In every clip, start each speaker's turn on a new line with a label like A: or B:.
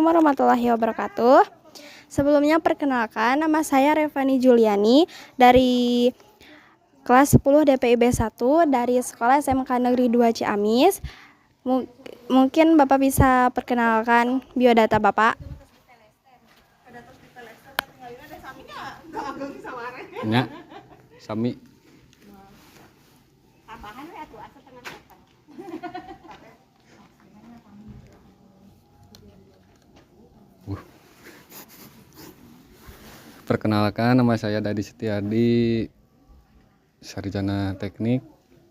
A: Warahmatullahi wabarakatuh. Sebelumnya perkenalkan, nama saya Revani Juliani dari kelas 10 DPIB 1 dari Sekolah SMK Negeri 2 Ciamis. Mungkin Bapak bisa perkenalkan biodata Bapak.
B: Nya, sami. Perkenalkan, nama saya Dadi Setiadi, sarjana teknik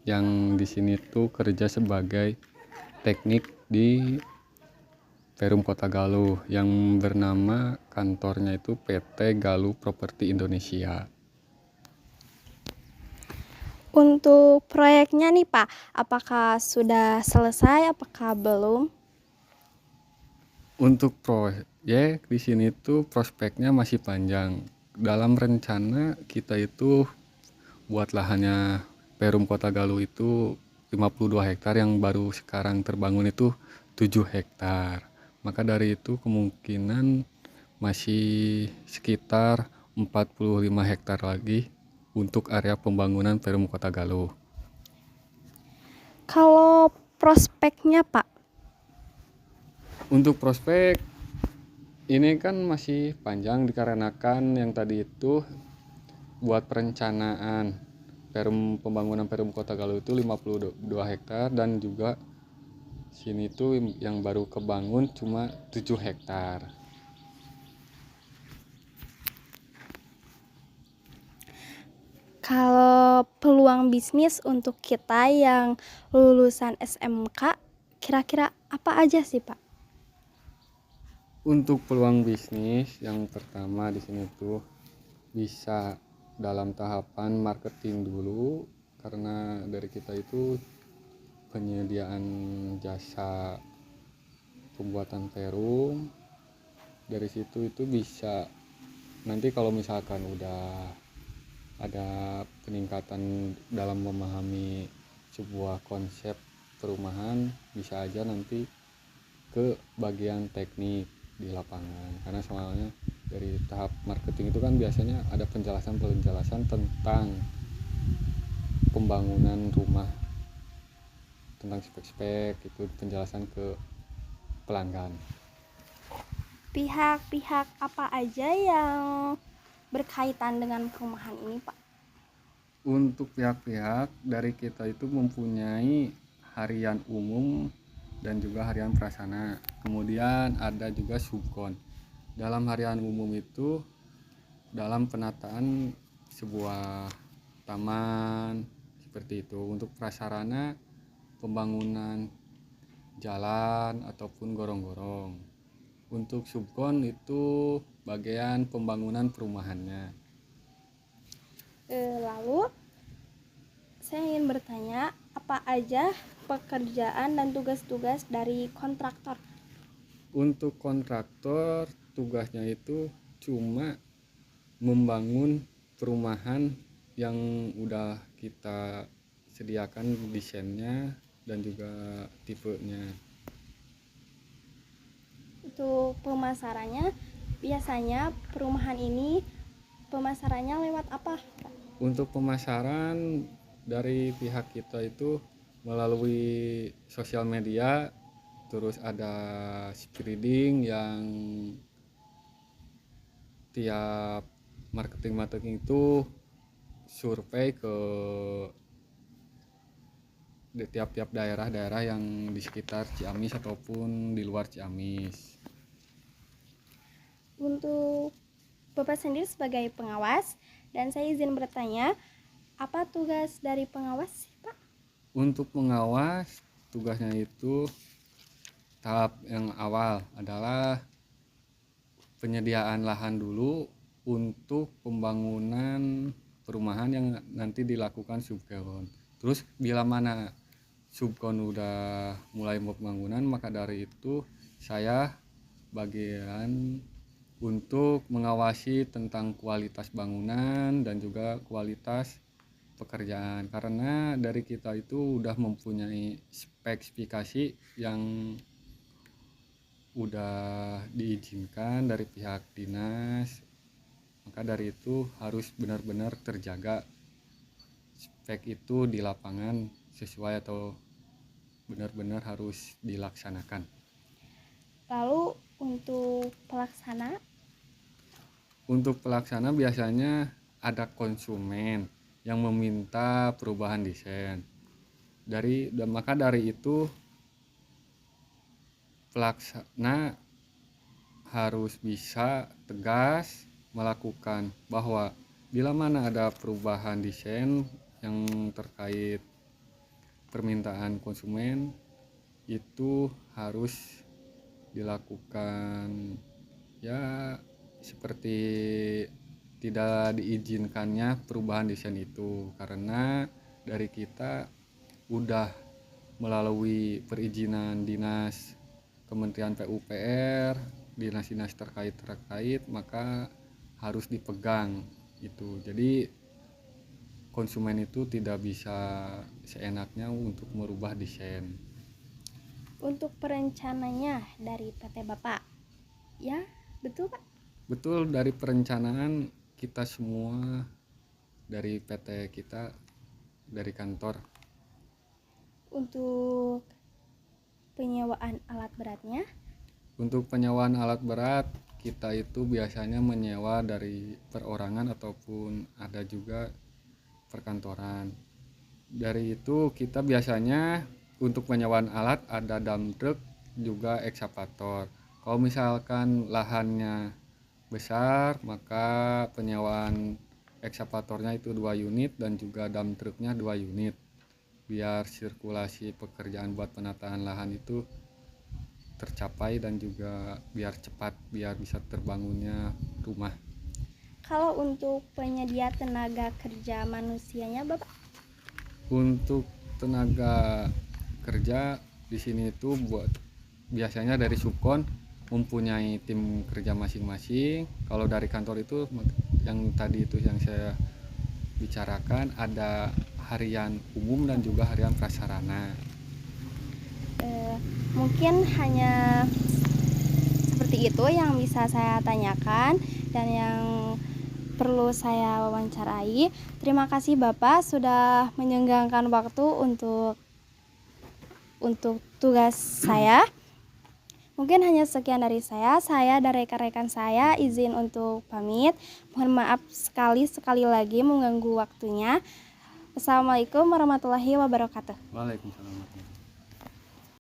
B: yang di sini tuh kerja sebagai teknik di Perum Kota Galuh yang bernama kantornya itu PT Galuh Properti Indonesia.
A: Untuk proyeknya nih Pak, apakah sudah selesai, apakah belum?
B: Untuk proyek di sini tuh prospeknya masih panjang. Dalam rencana kita itu buat lahannya Perum Kota Galuh itu 52 hektar, yang baru sekarang terbangun itu 7 hektar. Maka dari itu kemungkinan masih sekitar 45 hektar lagi untuk area pembangunan Perum Kota Galuh.
A: Kalau prospeknya Pak,
B: Untuk prospek ini kan masih panjang dikarenakan yang tadi itu buat perencanaan pembangunan Perum Kota Galuh itu 52 hektar, dan juga sini tuh yang baru kebangun cuma 7 hektar.
A: kalau peluang bisnis untuk kita yang lulusan SMK, kira-kira apa aja sih Pak?
B: Untuk peluang bisnis yang pertama di sini tuh bisa dalam tahapan marketing dulu, karena dari kita itu penyediaan jasa pembuatan perum. Dari situ itu bisa nanti kalau misalkan udah ada peningkatan dalam memahami sebuah konsep perumahan, bisa aja nanti ke bagian teknik di lapangan, karena soalnya dari tahap marketing itu kan biasanya ada penjelasan tentang pembangunan rumah, tentang spek-spek itu, penjelasan ke pelanggan.
A: Pihak-pihak apa aja yang berkaitan dengan perumahan ini Pak?
B: Untuk pihak-pihak dari kita itu mempunyai harian umum dan juga harian prasana, kemudian ada juga subkon. Dalam harian umum itu dalam penataan sebuah taman seperti itu. Untuk prasarana pembangunan jalan ataupun gorong-gorong. Untuk subkon itu bagian pembangunan perumahannya.
A: Lalu saya ingin bertanya, apa aja pekerjaan dan tugas-tugas dari kontraktor?
B: Untuk kontraktor tugasnya itu cuma membangun perumahan yang udah kita sediakan desainnya dan juga tipenya.
A: Untuk pemasarannya, biasanya perumahan ini pemasarannya lewat apa?
B: Untuk pemasaran dari pihak kita itu melalui sosial media, terus ada spreading yang tiap marketing itu survei ke di tiap-tiap daerah-daerah yang di sekitar Ciamis ataupun di luar Ciamis.
A: Untuk Bapak sendiri sebagai pengawas, dan saya izin bertanya, apa tugas dari pengawas, Pak?
B: Untuk pengawas, tugasnya itu tahap yang awal adalah penyediaan lahan dulu untuk pembangunan perumahan yang nanti dilakukan subkon. Terus bila mana subkon udah mulai pembangunan, maka dari itu saya bagian untuk mengawasi tentang kualitas bangunan dan juga kualitas pekerjaan, karena dari kita itu udah mempunyai spesifikasi yang udah diizinkan dari pihak dinas, maka dari itu harus benar-benar terjaga spek itu di lapangan sesuai atau benar-benar harus dilaksanakan.
A: Lalu untuk pelaksana,
B: Untuk pelaksana biasanya ada konsumen yang meminta perubahan desain. Maka dari itu pelaksana harus bisa tegas melakukan bahwa bila mana ada perubahan desain yang terkait permintaan konsumen itu harus dilakukan, ya seperti tidak diizinkannya perubahan desain itu karena dari kita udah melalui perizinan dinas Kementerian PUPR, dinas-dinas terkait maka harus dipegang itu. Jadi konsumen itu tidak bisa seenaknya untuk merubah desain.
A: untuk perencananya dari PT Bapak, ya betul Pak?
B: Betul, dari perencanaan kita semua dari PT kita, dari kantor.
A: Untuk penyewaan alat beratnya,
B: Untuk penyewaan alat berat kita itu biasanya menyewa dari perorangan ataupun ada juga perkantoran. Dari itu kita biasanya untuk penyewaan alat ada dump truck juga ekskavator. Kalau misalkan lahannya besar maka penyewaan ekskavatornya itu 2 unit dan juga dump trucknya 2 unit biar sirkulasi pekerjaan buat penataan lahan itu tercapai dan juga biar cepat, biar bisa terbangunnya rumah.
A: kalau untuk penyedia tenaga kerja manusianya Bapak,
B: Untuk tenaga kerja di sini itu biasanya dari Subkon mempunyai tim kerja masing-masing. Kalau dari kantor itu yang tadi itu yang saya bicarakan ada harian umum dan juga harian prasarana.
A: mungkin hanya seperti itu yang bisa saya tanyakan dan yang perlu saya wawancarai. Terima kasih Bapak sudah menyenggangkan waktu untuk tugas saya. Mungkin hanya sekian dari saya. Saya dan rekan-rekan saya izin untuk pamit. Mohon maaf sekali lagi mengganggu waktunya. Assalamualaikum warahmatullahi wabarakatuh.
B: Waalaikumsalam.